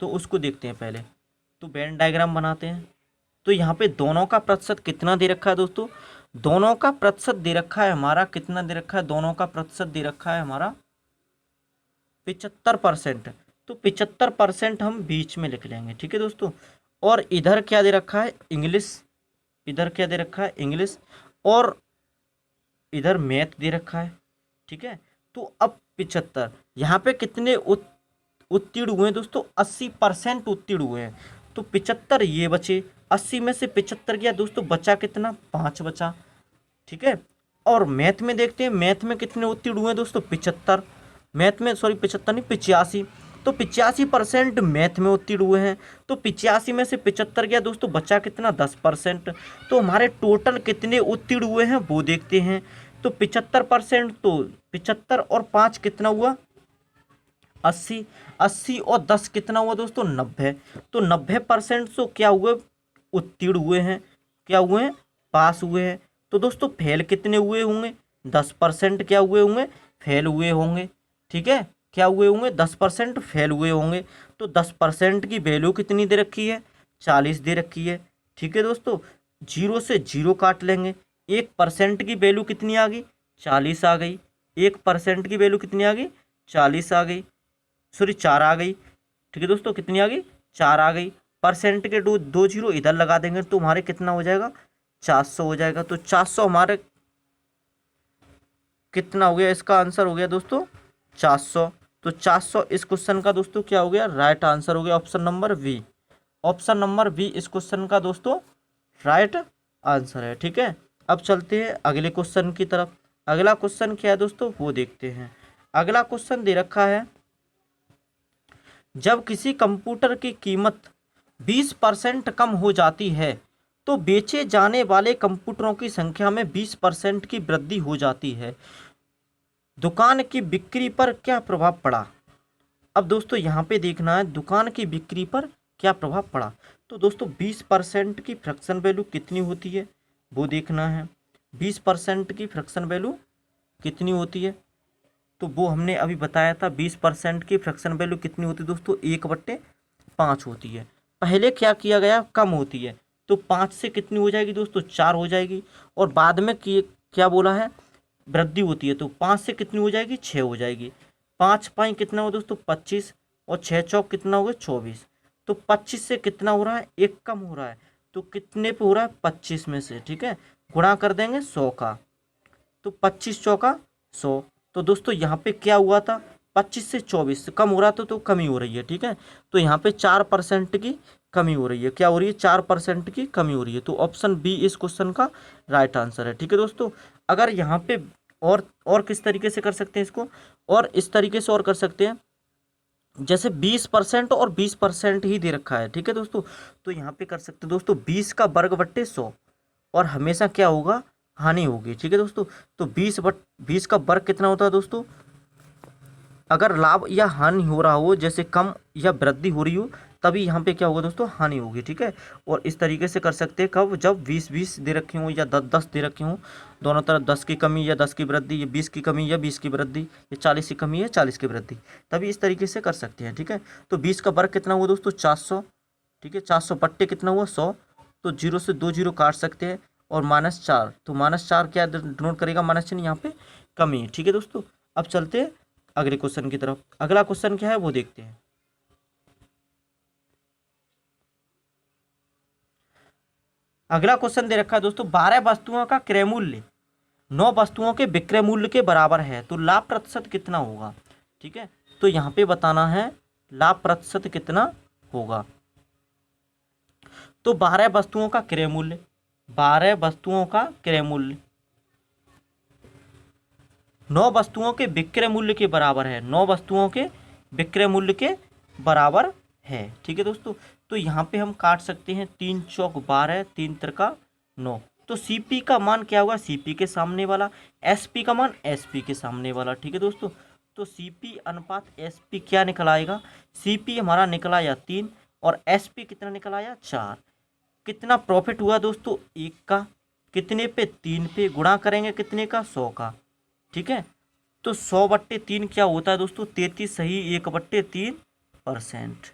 तो उसको देखते हैं पहले। तो वेन डायग्राम बनाते हैं, तो यहाँ पे दोनों का प्रतिशत कितना दे रखा है दोस्तों, दोनों का प्रतिशत दे रखा है हमारा, कितना दे रखा है, दोनों का प्रतिशत दे रखा है हमारा 75%। तो 75% हम बीच में लिख लेंगे। ठीक है दोस्तों, और इधर क्या दे रखा है, इंग्लिश, इधर क्या दे रखा है, इंग्लिश, और इधर मैथ दे रखा है। ठीक है, तो अब 75, यहाँ पे कितने उत्तीर्ण हुए हैं दोस्तों, 80% उत्तीर्ण हुए हैं। तो 75 ये बचे, 80 में से 75 गया दोस्तों, बचा कितना, 5 बचा। ठीक है, और मैथ में देखते हैं, मैथ में कितने उत्तीर्ण हुए हैं दोस्तों, 75, मैथ में सॉरी 75 नहीं 85, तो 85% मैथ में उत्तीर्ण हुए हैं। तो 85 में से 75 गया दोस्तों, बचा कितना, 10%। तो हमारे टोटल कितने उत्तीर्ण हुए हैं वो देखते हैं। तो 75%, तो 75 और 5 कितना हुआ, 80, 80 और 10 कितना हुआ दोस्तों, 90। तो 90% तो क्या हुए, उत्तीर्ण हुए हैं, क्या हुए हैं, पास हुए हैं। तो दोस्तों फेल कितने हुए होंगे, 10% क्या हुए होंगे, फेल हुए होंगे। ठीक है, क्या हुए होंगे, 10% फेल हुए होंगे। तो 10% की वैल्यू कितनी दे रखी है, 40 दे रखी है। ठीक है दोस्तों, 0 से 0 काट लेंगे, 1% की वैल्यू कितनी आ गई, 40 आ गई। 1% की वैल्यू कितनी आ गई, 40 आ गई, सॉरी 4 आ गई। ठीक है दोस्तों, कितनी आ गई, 4 आ गई। परसेंट के दो जीरो इधर लगा देंगे तो हमारे कितना हो जाएगा, 400 हो जाएगा। तो 400 हमारे कितना हो गया, इसका आंसर हो गया दोस्तों 400। तो 400 इस क्वेश्चन का दोस्तों क्या हो गया, राइट आंसर हो गया option number B. Option number B इस क्वेश्चन का दोस्तों राइट आंसर है। ठीक है, अब चलते हैं अगले क्वेश्चन की तरफ। अगला क्वेश्चन क्या है दोस्तों वो देखते हैं। अगला क्वेश्चन दे रखा है, जब किसी कंप्यूटर की कीमत 20% कम हो जाती है तो बेचे जाने वाले कंप्यूटरों की संख्या में 20% की वृद्धि हो जाती है, दुकान की बिक्री पर क्या प्रभाव पड़ा। अब दोस्तों यहाँ पे देखना है दुकान की बिक्री पर क्या प्रभाव पड़ा। तो दोस्तों 20% की फ्रैक्शन वैल्यू कितनी होती है वो देखना है। 20% की फ्रैक्शन वैल्यू कितनी होती है, तो वो हमने अभी बताया था। 20% की फ्रैक्शन वैल्यू कितनी होती है दोस्तों, 1/5 होती है। पहले क्या किया गया, कम होती है, तो 5 से कितनी हो जाएगी दोस्तों, 4 हो जाएगी। और बाद में क्या बोला है, वृद्धि होती है, तो 5 से कितनी हो जाएगी, 6 हो जाएगी। 5 पाई कितना हो दोस्तों 25, और 6 चौक कितना हो गया 24। तो 25 से कितना हो रहा है, 1 कम हो रहा है, तो कितने पे हो रहा है, 25 में से। ठीक है, गुणा कर देंगे 100 का, तो 25 चौका 100, तो दोस्तों यहाँ पे क्या हुआ था, 25 से 24 कम हो रहा था, तो कमी हो रही है। ठीक है, तो यहाँ पे 4% की कमी हो रही है। क्या हो रही है, 4% की कमी हो रही है। तो ऑप्शन बी इस क्वेश्चन का राइट आंसर है। ठीक है दोस्तों, अगर यहाँ पे और किस तरीके से कर सकते हैं इसको, और इस तरीके से और कर सकते हैं, जैसे 20% और 20% ही दे रखा है। ठीक है दोस्तों, तो यहाँ पे कर सकते हैं दोस्तों 20 का वर्ग बट्टे 100, और हमेशा क्या होगा, हानि होगी। ठीक है दोस्तों, तो 20 का वर्ग कितना होता है दोस्तों, अगर लाभ या हानि हो रहा हो, जैसे कम या वृद्धि हो रही हो, तभी यहाँ पे क्या होगा दोस्तों, हानि होगी। ठीक है, और इस तरीके से कर सकते हैं कब, जब 20-20 दे रखे हों या 10-10 दे रखे हों, दोनों तरफ 10 की कमी या 10 की वृद्धि, या 20 की कमी या 20 की वृद्धि, या 40 की कमी या 40 की वृद्धि, तभी इस तरीके से कर सकते हैं। ठीक है, तो 20 का वर्ग कितना हुआ दोस्तों, 400। ठीक है, 400 बट्टे कितना हुआ, 100। तो 0 से 2 जीरो काट सकते हैं, और -4, तो -4 क्या डिनोट करेगा, माइनस चिन्ह, यहाँ पे कमी। ठीक है दोस्तों, अब चलते हैं अगले क्वेश्चन की तरफ। अगला क्वेश्चन क्या है वो देखते हैं। अगला क्वेश्चन दे रखा है दोस्तों, 12 वस्तुओं का क्रय मूल्य 9 वस्तुओं के विक्रय मूल्य के बराबर है, तो लाभ प्रतिशत कितना होगा। ठीक है, तो यहाँ पे बताना है लाभ प्रतिशत कितना होगा। तो 12 वस्तुओं का क्रय मूल्य, 12 वस्तुओं का क्रय मूल्य 9 वस्तुओं के विक्रय मूल्य के बराबर है, 9 वस्तुओं के विक्रय मूल्य के बराबर है। ठीक है दोस्तों, तो यहाँ पे हम काट सकते हैं, 3 चौक 12, 3 त्रिका 9। तो सीपी का मान क्या होगा, सीपी के सामने वाला, एसपी का मान एसपी के सामने वाला। ठीक है दोस्तों, तो सीपी अनुपात एसपी क्या निकल आएगा, सीपी हमारा निकल आया 3, और एसपी कितना निकल आया 4। कितना प्रॉफिट हुआ दोस्तों, 1 का, कितने पे, 3 पे, गुणा करेंगे कितने का, 100 का। ठीक है, तो 100/3 क्या होता है दोस्तों, 33 सही 1/3%।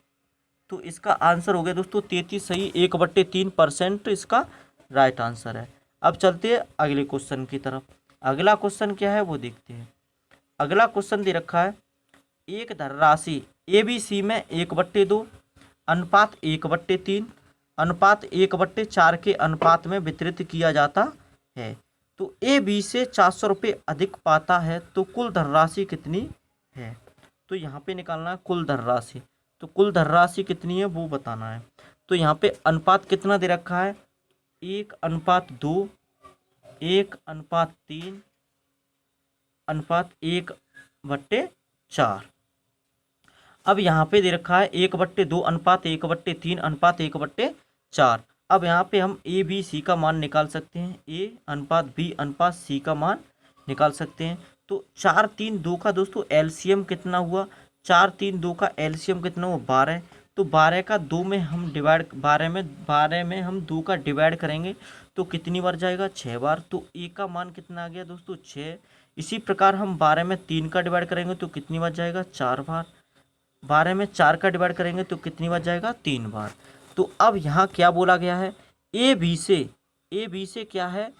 तो इसका आंसर हो गया दोस्तों 33 सही 1/3%, इसका राइट आंसर है। अब चलते हैं अगले क्वेश्चन की तरफ। अगला क्वेश्चन क्या है वो देखते हैं। अगला क्वेश्चन दे रखा है, एक धनराशि ABC में 1/2 अनुपात 1/3 अनुपात 1/4 के अनुपात में वितरित किया जाता है। तो ए बी से 400 रुपये अधिक पाता है, तो कुल धनराशि कितनी है। तो यहाँ पे निकालना है कुल धनराशि, तो कुल धनराशि कितनी है वो बताना है। तो यहाँ पे अनुपात कितना दे रखा है, 1:2, 1:3, अनुपात 1/4। अब यहाँ पे दे रखा है 1/2 अनुपात 1/3 अनुपात 1/4। अब यहाँ पे हम ए बी सी का मान निकाल सकते हैं, ए अनुपात बी अनुपात सी का मान निकाल सकते हैं। तो 4 3 2 का दोस्तों एलसीएम कितना हुआ, 4 3 2 का एलसीएम कितना हुआ 12। तो 12 का 2 में हम डिवाइड, 12 में हम 2 का डिवाइड करेंगे तो कितनी बार जाएगा, 6 बार। तो ए का मान कितना आ गया दोस्तों 6। इसी प्रकार हम 12 में 3 का डिवाइड करेंगे तो कितनी बार जाएगा, 4 बार। 12 में 4 का डिवाइड करेंगे तो कितनी बार जाएगा, 3 बार। तो अब यहाँ क्या बोला गया है, ए बी से क्या है,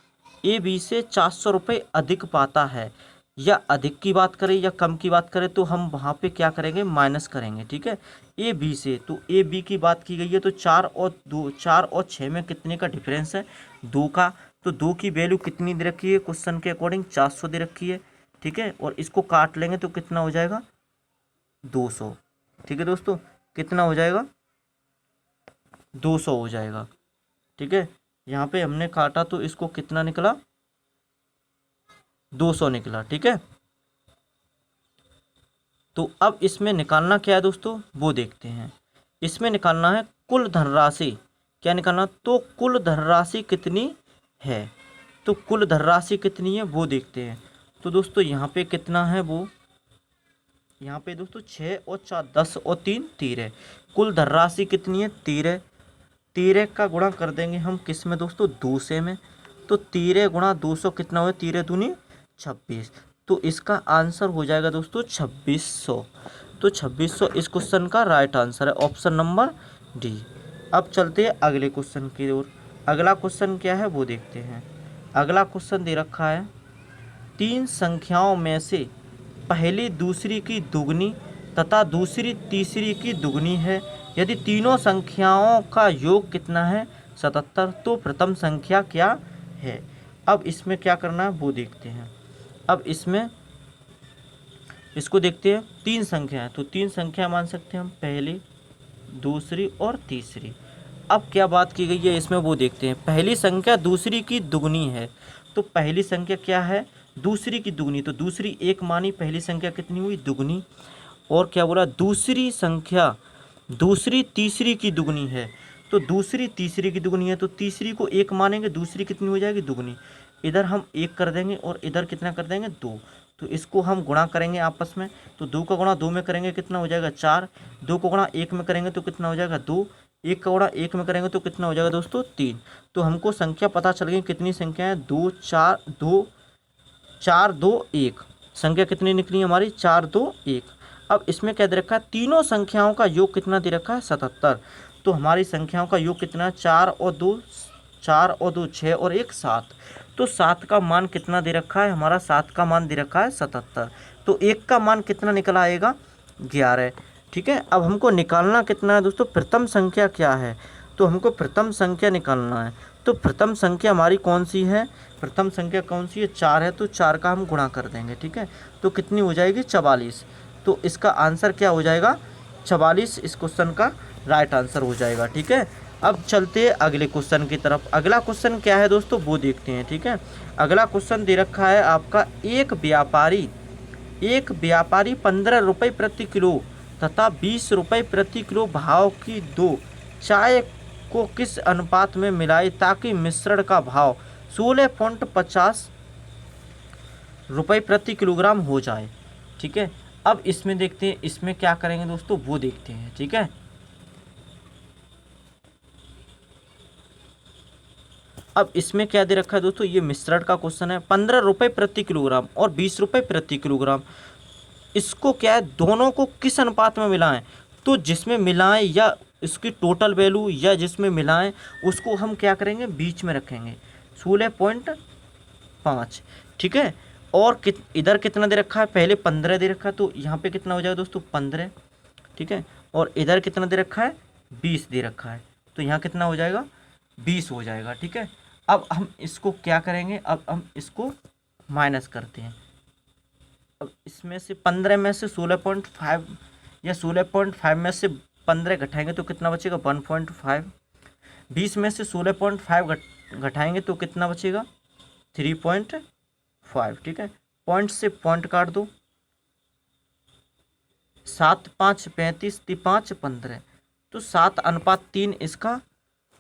ए बी से 400 रुपये अधिक पाता है, या अधिक की बात करें या कम की बात करें तो हम वहाँ पे क्या करेंगे, माइनस करेंगे। ठीक है, ए बी से, तो ए बी की बात की गई है, तो 4 और 6 में कितने का डिफरेंस है, 2 का। तो 2 की वैल्यू कितनी दे रखी है, क्वेश्चन के अकॉर्डिंग 400 दे रखी है। ठीक है, और इसको काट लेंगे तो कितना हो जाएगा, 200। ठीक है दोस्तों, कितना हो जाएगा, 200 हो जाएगा। ठीक है, यहाँ पे हमने काटा तो इसको कितना निकला, 200 निकला। ठीक है, तो अब इसमें निकालना क्या है दोस्तों वो देखते हैं। इसमें निकालना है कुल धनराशि, क्या निकालना, तो कुल धनराशि कितनी है, तो कुल धनराशि कितनी है वो देखते हैं। तो दोस्तों यहाँ पे कितना है वो, यहाँ पे दोस्तों 6 और 4 10 और 3 13। कुल धनराशि कितनी है, 13। 13 का गुणा कर देंगे हम किस में दोस्तों, 200 में। तो 13 गुणा 200 कितना हुआ, 13 दूनी 26। तो इसका आंसर हो जाएगा दोस्तों 2600। तो 2600 इस क्वेश्चन का राइट आंसर है, ऑप्शन नंबर डी। अब चलते हैं अगले क्वेश्चन की ओर। अगला क्वेश्चन क्या है वो देखते हैं। अगला क्वेश्चन दे रखा है, 3 संख्याओं में से पहली दूसरी की दुगनी तथा दूसरी तीसरी की दुगनी है, यदि तीनों संख्याओं का योग कितना है, 77, तो प्रथम संख्या क्या है। अब इसमें क्या करना है वो देखते हैं। अब इसमें इसको देखते हैं, 3 संख्या है तो 3 संख्या मान सकते हैं हम, पहली, दूसरी और तीसरी। अब क्या बात की गई है इसमें वो देखते हैं। पहली संख्या दूसरी की दुगनी है, तो पहली संख्या क्या है, दूसरी की दुगनी, तो दूसरी 1 मानी, पहली संख्या कितनी हुई, दुगनी। और क्या बोला, दूसरी संख्या दूसरी तीसरी की दुगनी है, तो दूसरी तीसरी की दुगनी है, तो तीसरी को 1 मानेंगे, दूसरी कितनी हो जाएगी, दुगनी। इधर हम 1 कर देंगे और इधर कितना कर देंगे, 2। तो इसको हम गुणा करेंगे आपस में, तो 2 का गुणा 2 में करेंगे कितना हो जाएगा, 4। 2 का गुणा 1 में करेंगे तो कितना हो जाएगा, 2। 1 का गुणा 1 में करेंगे तो कितना हो जाएगा दोस्तों, 3। तो हमको संख्या पता चल गई, कितनी संख्या है, 2 4 2 4 2 1। संख्या कितनी निकली हमारी, 4 2 1। अब इसमें क्या दे रखा है, तीनों संख्याओं का योग कितना दे रखा है, 77। तो हमारी संख्याओं का योग कितना है, 4 और 2 6 और 1 7। तो 7 का मान कितना दे रखा है हमारा, 7 का मान दे रखा है 77। तो 1 का मान कितना निकल आएगा, 11। ठीक है, अब हमको निकालना कितना है दोस्तों, प्रथम संख्या क्या है, तो हमको प्रथम संख्या निकालना है। तो प्रथम संख्या हमारी कौन सी है, प्रथम संख्या कौन सी है, 4 है, तो 4 का हम गुणा कर देंगे। ठीक है, तो कितनी हो जाएगी, 44। तो इसका आंसर क्या हो जाएगा, 44 इस क्वेश्चन का राइट आंसर हो जाएगा। ठीक है, अब चलते हैं अगले क्वेश्चन की तरफ। अगला क्वेश्चन क्या है दोस्तों, वो देखते हैं। ठीक है, अगला क्वेश्चन दे रखा है आपका, एक व्यापारी 15 रुपये प्रति किलो तथा 20 रुपये प्रति किलो भाव की 2 चाय को किस अनुपात में मिलाए ताकि मिश्रण का भाव 16.50 रुपये प्रति किलोग्राम हो जाए। ठीक है, अब इसमें देखते हैं, इसमें क्या करेंगे दोस्तों, वो देखते हैं। ठीक है, अब इसमें क्या दे रखा है दोस्तों, ये मिश्रण का क्वेश्चन है। 15 रुपये प्रति किलोग्राम और 20 रुपये प्रति किलोग्राम, इसको क्या है, दोनों को किस अनुपात में मिलाएं, तो जिसमें मिलाएं या इसकी टोटल वैल्यू या जिसमें मिलाएं उसको हम क्या करेंगे, बीच में रखेंगे, 16.5। ठीक है, और इधर कितना दे रखा है, पहले 15 दे रखा है, तो यहाँ पे कितना हो जाएगा दोस्तों, 15। ठीक है, और इधर कितना दे रखा है, 20 दे रखा है, तो यहाँ कितना हो जाएगा, 20 हो जाएगा। ठीक है, अब हम इसको क्या करेंगे, अब हम इसको माइनस करते हैं। अब इसमें से 15 में से 16.5 या 16.5 में से 15 घटाएंगे तो कितना बचेगा, 1.5। 20 में से 16.5 घटाएंगे तो कितना बचेगा, 3.5। ठीक है, पॉइंट से पॉइंट काट दो, 7 5 35 5 15, तो 7:3 इसका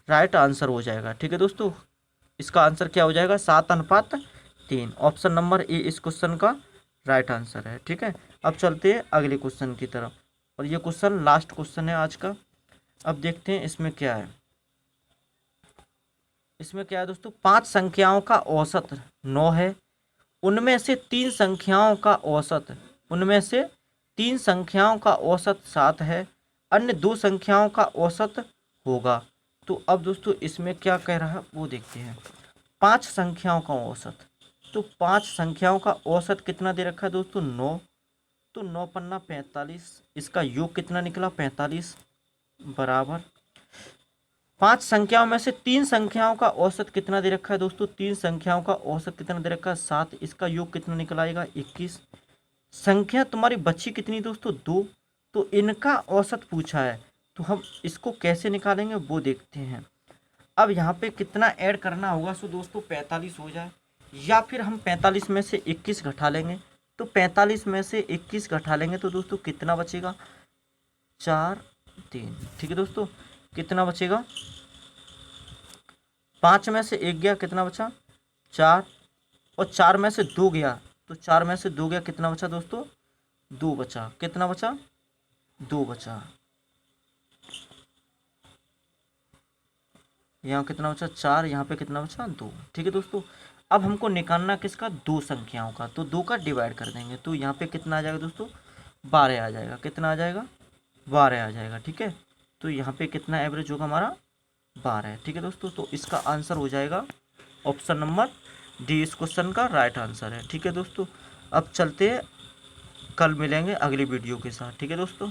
राइट आंसर हो जाएगा। ठीक है दोस्तों, इसका आंसर क्या हो जाएगा, 7:3। ऑप्शन नंबर ए इस क्वेश्चन का राइट आंसर है। ठीक है, अब चलते हैं अगले क्वेश्चन की तरफ, और ये क्वेश्चन लास्ट क्वेश्चन है आज का। अब देखते हैं इसमें क्या है, इसमें क्या है दोस्तों, 5 संख्याओं का औसत 9 है, उनमें से 3 संख्याओं का औसत 7 है, अन्य 2 संख्याओं का औसत होगा। तो अब दोस्तों इसमें क्या कह रहा है वो देखते हैं। 5 संख्याओं का औसत, तो 5 संख्याओं का औसत कितना दे रखा है दोस्तों, 9। तो 9 पन्ना 45, इसका योग कितना निकला, 45 बराबर 5 संख्याओं में से 3 संख्याओं का औसत कितना दे रखा है दोस्तों, 3 संख्याओं का औसत कितना दे रखा है, 7। इसका योग कितना निकल आएगा, 21। संख्या तुम्हारी बची कितनी दोस्तों, 2। तो इनका औसत पूछा है, तो हम इसको कैसे निकालेंगे वो देखते हैं। अब यहाँ पे कितना ऐड करना होगा, सो दोस्तों 45 हो जाए, या फिर हम 45 में से 21 घटा लेंगे। तो 45 में से 21 घटा लेंगे तो दोस्तों कितना बचेगा, 4 3। ठीक है दोस्तों, कितना बचेगा, 5 में से 1 गया, कितना बचा, 4, और 4 में से 2 गया, तो 4 में से 2 गया, कितना बचा दोस्तों, 2 बचा, कितना बचा, 2 बचा। यहाँ कितना बचा, 4, यहाँ पे कितना बचा, 2। ठीक है दोस्तों, अब हमको निकालना किसका, 2 संख्याओं का, तो 2 का डिवाइड कर देंगे, तो यहाँ पे कितना आ जाएगा दोस्तों, 12 आ जाएगा। कितना आ जाएगा, 12 आ जाएगा। ठीक है, तो यहाँ पे कितना एवरेज होगा हमारा, 12। ठीक है दोस्तों, तो इसका आंसर हो जाएगा ऑप्शन नंबर डी, इस क्वेश्चन का राइट आंसर है। ठीक है दोस्तों, अब चलते हैं, कल मिलेंगे अगली वीडियो के साथ। ठीक है दोस्तों।